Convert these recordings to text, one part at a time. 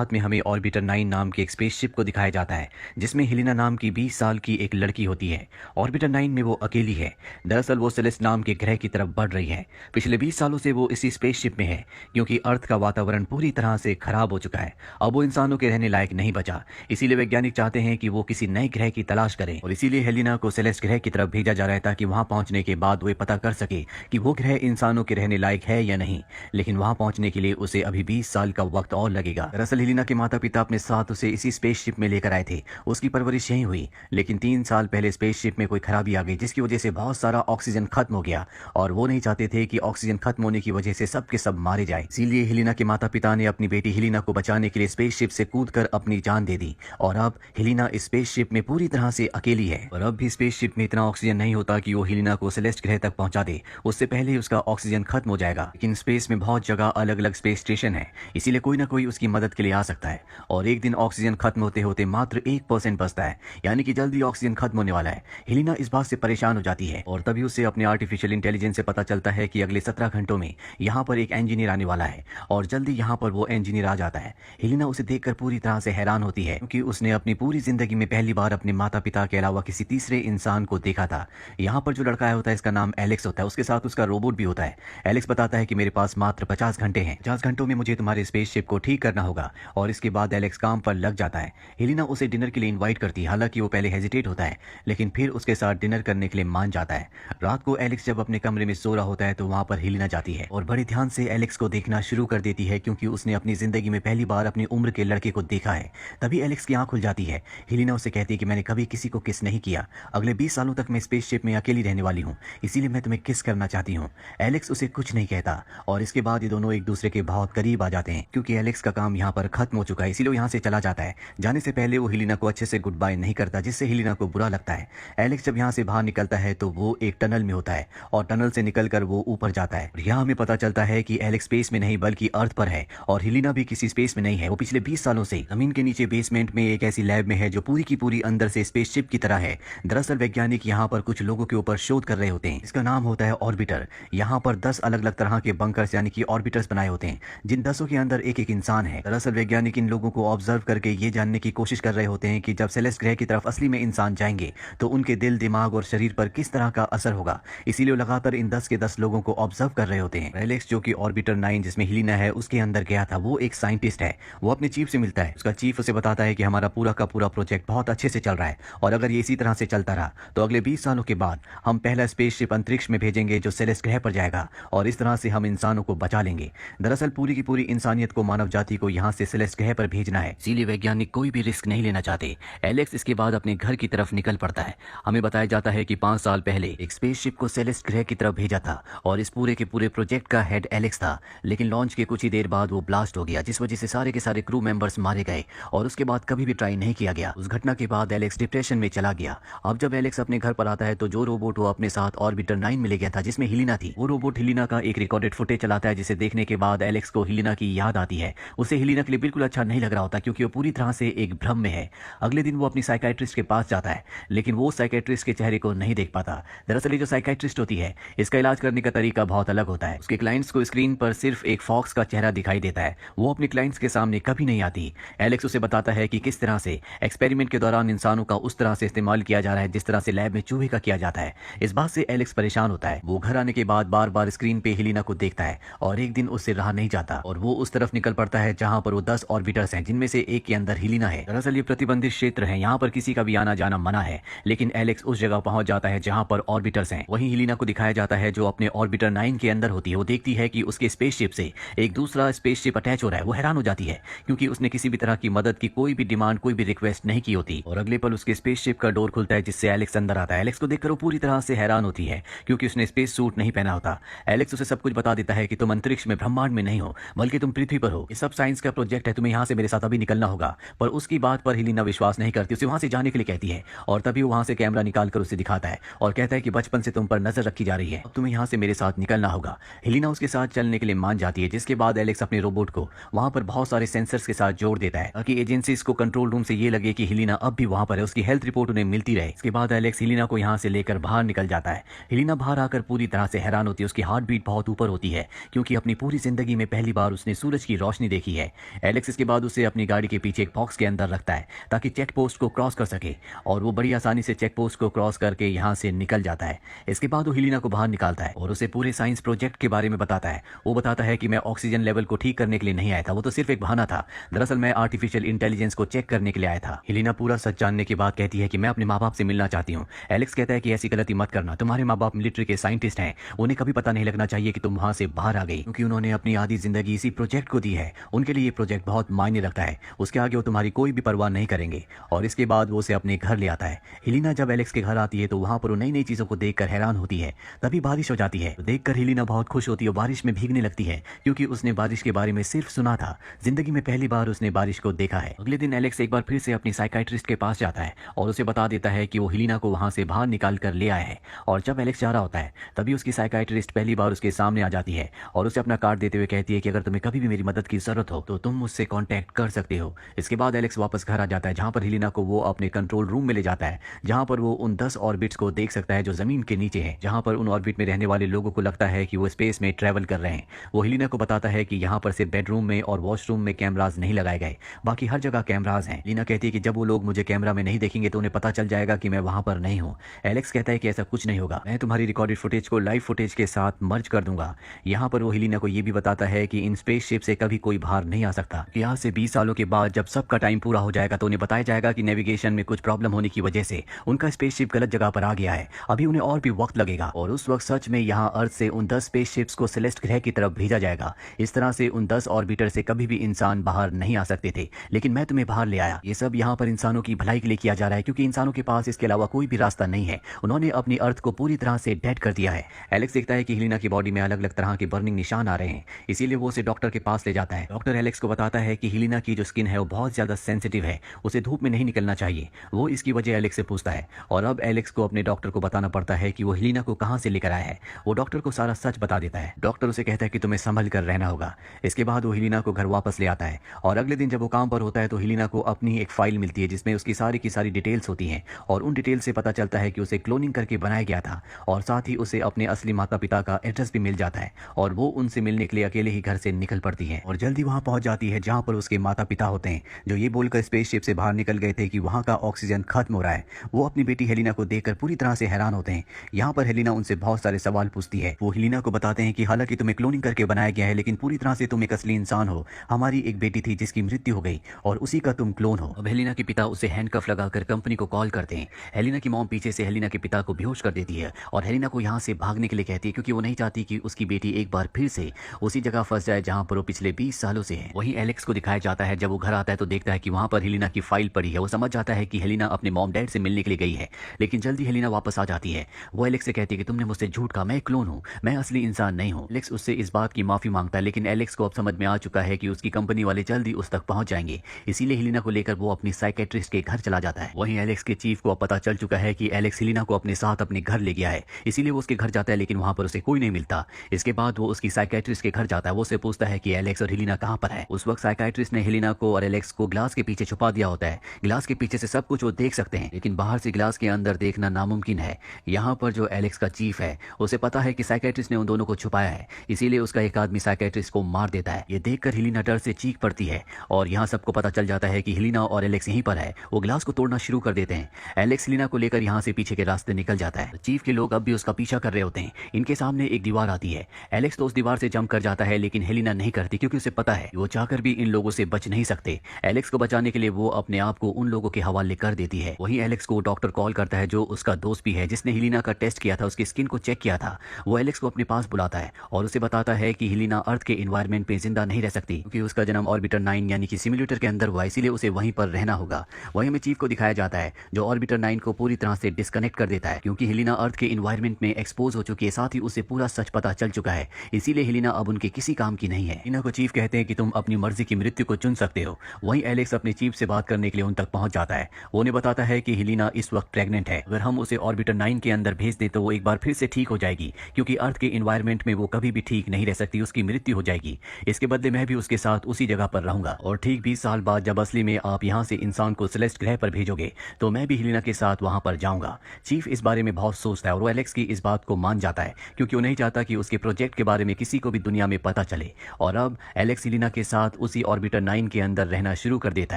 शुरुआत में हमें ऑर्बिटर 9 नाम के एक स्पेसशिप को दिखाया जाता है जिसमें हेलिना नाम की 20 साल की एक लड़की होती है। ऑर्बिटर 9 में वो अकेली है। दरअसल वो सेलेस्ट नाम के ग्रह की तरफ बढ़ रही है। पिछले 20 सालों से वो इसी स्पेसशिप में है क्योंकि अर्थ का वातावरण पूरी तरह से खराब हो चुका है। अब वो इंसानों के रहने लायक नहीं बचा। इसीलिए वैज्ञानिक चाहते हैं कि वो किसी नए ग्रह की तलाश करें और इसीलिए हेलिना को सेलेस्ट ग्रह की तरफ भेजा जा रहा है ताकि वहां पहुंचने के बाद वो पता कर सके कि वो ग्रह इंसानों के रहने लायक है या नहीं। लेकिन वहां पहुंचने के लिए उसे अभी 20 साल का वक्त और लगेगा। दरअसल हेलिना के माता पिता अपने साथ उसे इसी स्पेसशिप में लेकर आए थे। उसकी परवरिश यहीं हुई, लेकिन 3 साल पहले स्पेसशिप में कोई खराबी आ गई जिसकी वजह से बहुत सारा ऑक्सीजन खत्म हो गया और वो नहीं चाहते थे कि ऑक्सीजन खत्म होने की वजह से सब के सब मारे जाए। इसीलिए हेलिना के माता पिता ने अपनी बेटी हेलिना को बचाने के लिए स्पेसशिप से कूदकर अपनी जान दे दी और अब हेलिना इस स्पेसशिप में पूरी तरह से अकेली है। और अब भी स्पेसशिप में इतना ऑक्सीजन नहीं होता कि वो हेलिना को सेलेस्ट ग्रह तक पहुंचा दे। उससे पहले उसका ऑक्सीजन खत्म हो जाएगा। लेकिन स्पेस में बहुत जगह अलग अलग स्पेस स्टेशन है, इसीलिए कोई ना कोई उसकी मदद के लिए आ सकता है। और एक दिन ऑक्सीजन खत्म होते होते मात्र 1% बचता है, यानी कि जल्दी ऑक्सीजन खत्म होने वाला है। हेलिना इस बात से परेशान हो जाती है और तभी उसे अपने आर्टिफिशियल इंटेलिजेंस से पता चलता है कि अगले 17 घंटों में यहाँ पर एक इंजीनियर आने वाला है और जल्दी यहाँ पर वो इंजीनियर आ जाता है। हेलिना उसे देखकर पूरी तरह से हैरान होती है क्योंकि उसने अपनी पूरी जिंदगी में पहली बार अपने माता पिता के अलावा किसी तीसरे इंसान को देखा था। यहाँ पर जो लड़का आया होता है इसका नाम एलेक्स होता है, उसके साथ उसका रोबोट भी होता है। एलेक्स बताता है कि मेरे पास मात्र 50 घंटे हैं। 50 घंटों में मुझे तुम्हारे स्पेसशिप को ठीक करना होगा और इसके बाद एलेक्स काम पर लग जाता है। हेलिना उसे डिनर के लिए इनवाइट करती है। हालांकि वो पहले हेजिटेट होता है लेकिन फिर उसके साथ डिनर करने के लिए मान जाता है। रात को एलेक्स जब अपने कमरे में सो रहा होता है तो वहां पर हेलिना जाती है और बड़े ध्यान से एलेक्स को देखना शुरू कर देती है क्योंकि उसने अपनी जिंदगी में पहली बार अपनी उम्र के लड़के को देखा है। तभी एलेक्स की आंख खुल जाती है। हेलिना उसे कहती है कि मैंने कभी किसी को किस नहीं किया। अगले 20 सालों तक मैं स्पेसशिप में अकेली रहने वाली हूँ, इसीलिए मैं तुम्हें किस करना चाहती हूँ। एलेक्स उसे कुछ नहीं कहता और इसके बाद ये दोनों एक दूसरे के बहुत करीब आ जाते हैं। क्योंकि एलेक्स का काम यहाँ पर खत्म हो चुका है इसीलिए वो यहाँ से चला जाता है। जाने से पहले वो हेलिना को अच्छे से गुड बाय नहीं करता जिससे हेलिना को बुरा लगता है। एलेक्स जब यहाँ से बाहर निकलता है तो वो एक टनल में होता है और टनल से निकलकर वो ऊपर जाता है। यहाँ हमें पता चलता है कि एलेक्स स्पेस में नहीं बल्कि अर्थ पर है और हेलिना भी किसी स्पेस में नहीं है। वो पिछले 20 सालों से जमीन के नीचे बेसमेंट में एक ऐसी लैब में है जो पूरी की पूरी अंदर से स्पेसशिप की तरह है। दरअसल वैज्ञानिक यहाँ पर कुछ लोगों के ऊपर शोध कर रहे होते हैं। इसका नाम होता है ऑर्बिटर। यहाँ पर 10 अलग अलग तरह के बंकर्स यानी कि ऑर्बिटर्स बनाए होते हैं जिन 10 के अंदर एक एक इंसान है। दरअसल वैज्ञानिक इन लोगों को ऑब्जर्व करके ये जानने की कोशिश कर रहे होते हैं कि जब सेलेस्ट ग्रह की तरफ असली में इंसान जाएंगे तो उनके दिल, दिमाग और शरीर पर किस तरह का असर होगा। इसीलिए लगातार इन 10 के 10 लोगों को ऑब्जर्व कर रहे होते हैं। एलेक्स जो कि ऑर्बिटर 9 जिसमें हेलिना है उसके अंदर गया था, वो एक साइंटिस्ट है। वो अपने चीफ से मिलता है। उसका चीफ उसे बताता है कि हमारा पूरा का पूरा प्रोजेक्ट बहुत अच्छे से चल रहा है और अगर ये इसी तरह से चलता रहा तो अगले 20 सालों के बाद हम पहला स्पेसशिप अंतरिक्ष में भेजेंगे जो सेलेस्ट ग्रह पर जाएगा और इस तरह से हम इंसानों को बचा लेंगे। दरअसल पूरी की पूरी इंसानियत को, मानव जाति को यहाँ से सेलेस्ट ग्रह पर भेजना है, इसीलिए वैज्ञानिक कोई भी रिस्क नहीं लेना चाहते। एलेक्स इसके बाद अपने घर की तरफ निकल पड़ता है। हमें बताया जाता है कि 5 साल पहले एक स्पेसशिप को सेलेस्ट ग्रह की तरफ भेजा था और इस पूरे के पूरे प्रोजेक्ट का हेड एलेक्स था। लेकिन लॉन्च के कुछ ही देर बाद वो ब्लास्ट हो गया जिस वजह से सारे के सारे क्रू मेंबर्स मारे गए और उसके बाद कभी भी ट्राई नहीं किया गया। उस घटना के बाद एलेक्स डिप्रेशन में चला गया। अब जब एलेक्स अपने घर पर आता है तो जो रोबोट वो अपने साथ ऑर्बिटर 9 में ले गया था जिसमें हेलिना थी, वो रोबोट हेलिना का एक रिकॉर्डेड फुटेज चलाता है जिसे देखने के बाद एलेक्स को हेलिना की याद आती है। उसे हेलिना के लिए बिल्कुल अच्छा नहीं लग रहा होता क्योंकि वो पूरी तरह से एक भ्रम में है। अगले दिन वो अपनी साइकियाट्रिस्ट के पास जाता है लेकिन वो साइकियाट्रिस्ट के चेहरे को नहीं देख पाता। दरअसल ये जो साइकियाट्रिस्ट होती है इसका इलाज करने का तरीका बहुत अलग होता है। उसके क्लाइंट्स को स्क्रीन पर सिर्फ एक फॉक्स का चेहरा दिखाई देता है। वो अपने क्लाइंट्स के सामने कभी नहीं आती। एलेक्स उसे बताता है कि किस तरह से एक्सपेरिमेंट के दौरान इंसानों का उस तरह से इस्तेमाल किया जा रहा है जिस तरह से लैब में चूहे का किया जाता है। इस बात से एलेक्स परेशान होता है। वो घर आने के बाद बार बार स्क्रीन पे हेलिना को देखता है और एक दिन उससे रहा नहीं जाता और वो उस तरफ निकल पड़ता है जहां पर वो 10 ऑर्बिटर्स हैं जिनमें से एक के अंदर हेलिना है। दरअसल ये प्रतिबंधित क्षेत्र है, यहाँ पर किसी का भी आना जाना मना है। लेकिन एलेक्स उस जगह पहुंच जाता है जहां पर ऑर्बिटर्स हैं। वहीं हेलिना को दिखाया जाता है जो अपने ऑर्बिटर 9 के अंदर होती है। वो देखती है कि उसके स्पेसशिप से एक दूसरा स्पेसशिप अटैच हो रहा है। वो हैरान हो जाती है क्योंकि उसने किसी भी तरह की मदद की कोई भी डिमांड, कोई भी रिक्वेस्ट नहीं की होती। और अगले पल उसके स्पेसशिप का डोर खुलता है जिससे एलेक्स अंदर आता है। एलेक्स को देखकर वो पूरी तरह से हैरान होती है क्योंकि उसने स्पेस सूट नहीं पहना होता। एलेक्स उसे सब कुछ बता देता है कि तुम अंतरिक्ष में, ब्रह्मांड में नहीं हो बल्कि तुम पृथ्वी पर हो। ये सब साइंस का प्रोजेक्ट है, तुम्हें यहाँ से मेरे साथ अभी निकलना होगा। पर उसकी बात पर हेलिना विश्वास नहीं करती, उसे वहां से जाने के लिए कहती है और तभी वो वहां से कैमरा निकालकर उसे दिखाता है और कहता है कि बचपन से तुम पर नजर रखी जा रही है, अब तुम्हें यहाँ से मेरे साथ निकलना होगा। हेलिना उसके साथ चलने के लिए मान जाती है जिसके बाद एलेक्स अपने रोबोट को वहां पर बहुत सारे सेंसर्स के साथ जोड़ देता है ताकि एजेंसीज को कंट्रोल रूम से ये लगे कि हेलिना अब भी वहां पर है, उसकी हेल्थ रिपोर्ट उन्हें मिलती रहे। इसके बाद एलेक्स हेलिना को यहाँ से लेकर बाहर निकल जाता है। हेलिना बाहर आकर पूरी तरह से हैरान होती है। उसकी हार्ट बीट बहुत ऊपर होती है क्योंकि अपनी पूरी जिंदगी में पहली बार उसने सूरज की रोशनी देखी है। एलेक्स इसके बाद उसे अपनी गाड़ी के पीछे एक बॉक्स के अंदर रखता है ताकि चेक पोस्ट को क्रॉस कर सके, और वो बड़ी आसानी से चेक पोस्ट को क्रॉस करके यहाँ से निकल जाता है। इसके बाद वो हेलिना को बाहर निकालता है और उसे पूरे साइंस प्रोजेक्ट के बारे में बताता है। वो बताता है कि मैं ऑक्सीजन लेवल को ठीक करने के लिए नहीं आया था, वो तो सिर्फ एक बहाना था। दरअसल मैं आर्टिफिशियल इंटेलिजेंस को चेक करने के लिए आया था। हेलिना पूरा सच जानने के बाद कहती है कि मैं अपने माँ बाप से मिलना चाहती हूँ। एलेक्स कहता है कि ऐसी गलती मत करना, तुम्हारे माँ बाप मिलिट्री के साइंटिस्ट हैं, उन्हें कभी पता नहीं लगना चाहिए कि तुम वहां से बाहर आ गई, क्योंकि उन्होंने अपनी आधी जिंदगी इसी प्रोजेक्ट को दी है। उनके लिए ये प्रोजेक्ट बहुत मायने रखता है, उसके आगे वो तुम्हारी कोई भी परवाह नहीं करेंगे। और इसके बाद वो उसे अपने घर ले आता है। हेलिना जब एलेक्स के घर आती है तो वहां पर वो नई नई चीजों को देखकर हैरान होती है। तभी बारिश हो जाती है, देखकर हेलिना बहुत खुश होती है और बारिश में भीगने लगती है, क्योंकि उसने बारिश के बारे में सिर्फ सुना था, जिंदगी में पहली बार उसने बारिश को देखा है। अगले दिन एलेक्स एक बार फिर से अपनी साइकाइट्रिस्ट के पास जाता है और उसे बता देता है कि वो हेलिना को वहां से बाहर निकाल कर ले आया है। और जब एलेक्स जा रहा होता है तभी उसकी साइकाइट्रिस्ट पहली बार उसके सामने आ जाती है और उसे अपना कार्ड देते हुए कहती है कि अगर तुम्हें कभी भी मेरी मदद की जरूरत हो तो तुम मुझसे कांटेक्ट कर सकते हो। इसके बाद एलेक्स वापस घर आ जाता है, जहां पर हेलिना को वो अपने कंट्रोल रूम में ले जाता है, जहां पर वो उन 10 ऑर्बिट्स को देख सकता है जो जमीन के नीचे है, जहां पर उन ऑर्बिट में रहने वाले लोगों को लगता है कि वो स्पेस में ट्रैवल कर रहे हैं। वो हेलिना को बताता है कि यहाँ पर सिर्फ बेडरूम में और वॉशरूम में कैमराज नहीं लगाए गए, बाकी हर जगह कैमराज हैं। हेलिना कहती है कि जब वो लोग मुझे कैमरा में नहीं देखेंगे तो उन्हें पता चल जाएगा कि मैं वहां पर नहीं हूँ। एलेक्स कहता है कि ऐसा कुछ नहीं होगा, मैं तुम्हारी रिकॉर्डेड फुटेज को लाइव फुटेज के साथ मर्ज कर दूंगा। यहाँ पर वो हेलिना को ये भी बताता है कि इन स्पेसशिप से कभी कोई बाहर नहीं आ सकता, कि आज से 20 सालों के बाद जब सबका टाइम पूरा हो जाएगा तो उन्हें बताया जाएगा कि नेविगेशन में कुछ प्रॉब्लम होने की वजह से उनका स्पेसशिप गलत जगह पर आ गया है, अभी उन्हें और भी वक्त लगेगा। और उस वक्त सच में यहाँ अर्थ से उन 10 स्पेसशिप्स को सेलेस्ट ग्रह की तरफ भेजा जाएगा। इस तरह से उन 10 ऑर्बिटर से कभी भी इंसान बाहर नहीं आ सकते थे, लेकिन मैं तुम्हें बाहर ले आया। ये सब यहाँ पर इंसानों की भलाई के लिए किया जा रहा है, क्योंकि इंसानों के पास इसके अलावा कोई भी रास्ता नहीं है। उन्होंने अपनी अर्थ को पूरी तरह से डेड कर दिया है। एलेक्स देखता है कि हेलिना की बॉडी में अलग अलग तरह के बर्निंग निशान आ रहे हैं, इसीलिए वो उसे डॉक्टर के पास ले जाता है। डॉक्टर एलेक्स को बताता है कि हेलिना की जो स्किन है वो बहुत ज्यादा सेंसिटिव है, उसे धूप में नहीं निकलना चाहिए। वो इसकी वजह एलेक्स से पूछता है और अब एलेक्स को अपने डॉक्टर को बताना पड़ता है कि वो हेलिना को कहां से लेकर आया है। वो डॉक्टर को सारा सच बता देता है। डॉक्टर उसे कहता है कि तुम्हें संभल कर रहना होगा। इसके बाद वो हेलिना को घर वापस ले आता है और अगले दिन जब वो काम पर होता है तो हेलिना को अपनी एक फाइल मिलती है जिसमें उसकी सारी की सारी डिटेल्स होती हैं, और उन डिटेल से पता चलता है कि उसे क्लोनिंग करके बनाया गया था, और साथ ही उसे अपने असली माता पिता का एड्रेस भी मिल जाता है। और वो उनसे मिलने के लिए अकेले ही घर से निकल पड़ती है और जल्दी वहां पहुंच जाती है जहां पर उसके माता पिता होते हैं, जो ये बोलकर स्पेसशिप से बाहर निकल गए थे कि वहां का ऑक्सीजन खत्म हो रहा है। वो अपनी बेटी हेलिना को देखकर पूरी तरह से हैरान होते हैं। यहाँ पर हेलिना उनसे बहुत सारे सवाल पूछती है। वो हेलिना को बताते हैं कि हालांकि तुम्हें क्लोनिंग करके बनाया गया है, लेकिन पूरी तरह से तुम एक असली इंसान हो। हमारी एक बेटी थी जिसकी मृत्यु हो गई और उसी का तुम क्लोन हो। अब हेलिना के पिता उसे हैंडकफ लगाकर कंपनी को कॉल करते हैं। हेलिना की मॉम पीछे से हेलिना के पिता को बेहोश कर देती है और हेलिना को यहाँ से भागने के लिए कहती है, क्योंकि वो नहीं चाहती कि उसकी बेटी एक बार फिर से उसी जगह फंस जाए जहाँ पर वो पिछले 20 सालों से है। वहीं एलेक्स को दिखाया जाता है, जब वो घर आता है तो देखता है कि वहाँ पर हेलिना की फाइल पड़ी है। वो समझ जाता है कि हेलिना अपने मॉम डैड से मिलने के लिए गई है, लेकिन जल्दी हेलिना वापस आ जाती है। वो एलेक्स से कहती है कि तुमने मुझसे झूठ कहा, मैं क्लोन हूँ, मैं असली इंसान नहीं हूँ। एलेक्स उससे इस बात की माफी मांगता है, लेकिन एलेक्स को अब समझ में आ चुका है कि उसकी कंपनी वाले जल्दी उस तक पहुंच जाएंगे, इसीलिए हेलिना को लेकर वो अपनी साइकेट्रिस्ट के घर चला जाता है। वहीं एलेक्स के चीफ को अब पता चल चुका है कि एलेक्स हेलिना को अपने साथ अपने घर ले गया है, इसीलिए वो उसके घर जाता है, लेकिन वहां पर उसे कोई नहीं मिलता। इसके बाद वो उसकी साइकेट्रिस्ट के घर जाता है। वो उससे पूछता है कि एलेक्स और हेलिना कहां पर है। उस वक्त साइकेट्रिस्ट ने हेलिना को और एलेक्स को ग्लास के पीछे छुपा दिया होता है। ग्लास के पीछे से सब कुछ वो देख सकते हैं, लेकिन बाहर से ग्लास के अंदर देखना नामुमकिन है। यहाँ पर जो एलेक्स का चीफ है उसे पता है कि साइकेट्रिस्ट ने उन दोनों को छुपाया है, इसीलिए उसका एक आदमी साइकेट्रिस्ट को मार देता है। ये देखकर हेलिना डर से चीख पड़ती है और यहाँ सबको पता चल जाता है कि हेलिना और एलेक्स यहीं पर है। वो ग्लास को तोड़ना शुरू कर देते हैं। एलेक्स हेलिना को लेकर यहाँ से पीछे के रास्ते निकल जाता है। चीफ के लोग अब भी उसका पीछा कर रहे होते हैं। इनके सामने एक दीवार आती है। एलेक्स तो उस दीवार से जंप कर जाता है, लेकिन हेलिना नहीं करती, क्योंकि उसे पता है वो चाहकर भी इन लोगों से बच नहीं सकते। एलेक्स को बचाने के लिए वो अपने आप को उन लोगों के हवाले कर देती है। वहीं एलेक्स को डॉक्टर कॉल करता है, जो उसका दोस्त भी है, जिसने हेलिना का टेस्ट किया था, उसकी स्किन को चेक किया था। वो एलेक्स को अपने पास बुलाता है और उसे बताता है कि हेलिना अर्थ के एनवायरनमेंट में जिंदा नहीं रह सकती, क्योंकि उसका जन्म ऑर्बिटर 9 यानी कि सिम्युलेटर के अंदर हुआ, इसीलिए उसे वहीं पर रहना होगा। वहीं हमें चीफ को दिखाया जाता है, जो ऑर्बिटर 9 को पूरी तरह से डिस्कनेक्ट कर देता है, क्योंकि हेलिना अर्थ के एनवायरनमेंट में एक्सपोज हो चुकी है। साथ ही उसे पूरा सच पता चल चुका है, इसीलिए हेलिना अब उनके किसी काम की नहीं है। हेलिना को चीफ कहते हैं कि तुम अपनी मर्जी की मृत्यु को चुन सकते हो। वहीं एलेक्स अपने चीफ से बात करने के लिए उन तक पहुंच जाता है। वो उन्हें बताता है कि हेलिना इस वक्त प्रेग्नेंट है। अगर हम उसे ऑर्बिटर 9 के अंदर भेज दें तो वो एक बार फिर से ठीक हो जाएगी, क्योंकि अर्थ के एनवायरनमेंट में वो कभी भी ठीक नहीं रह सकती, उसकी मृत्यु हो जाएगी। इसके बदले मैं भी उसके साथ उसी जगह पर रहूंगा, और ठीक 20 साल बाद जब असली में आप यहाँ से इंसान को सेलेस्ट ग्रह पर भेजोगे तो मैं भी हेलिना के साथ वहां पर जाऊंगा। चीफ इस बारे में बहुत सोचता है और वो एलेक्स की इस बात को मान जाता है, क्योंकि वो नहीं चाहता कि उसके प्रोजेक्ट के बारे में किसी को भी दुनिया में पता चले। और अब एलेक्स हेलिना के साथ साथ उसी ऑर्बिटर 9 के अंदर रहना शुरू कर देता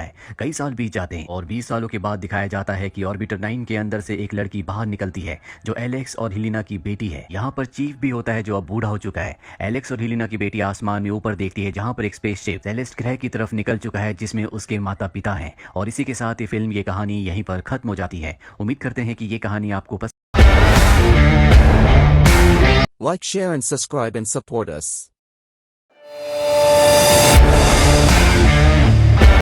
है। कई साल बीत जाते हैं और 20 सालों के बाद दिखाया जाता है कि ऑर्बिटर 9 के अंदर से एक लड़की बाहर निकलती है जो एलेक्स और हेलिना की बेटी है। यहाँ पर चीफ भी होता है जो अब बूढ़ा हो चुका है। एलेक्स और हेलिना की बेटी आसमान में ऊपर देखती है जहाँ पर एक स्पेसशिप सेलेस्ट ग्रह की तरफ निकल चुका है जिसमें उसके माता पिता हैं। और इसी के साथ ये फिल्म, ये कहानी यहीं पर खत्म हो जाती है। उम्मीद करते हैं कि ये कहानी आपको पसंद। Like, share and subscribe and support us.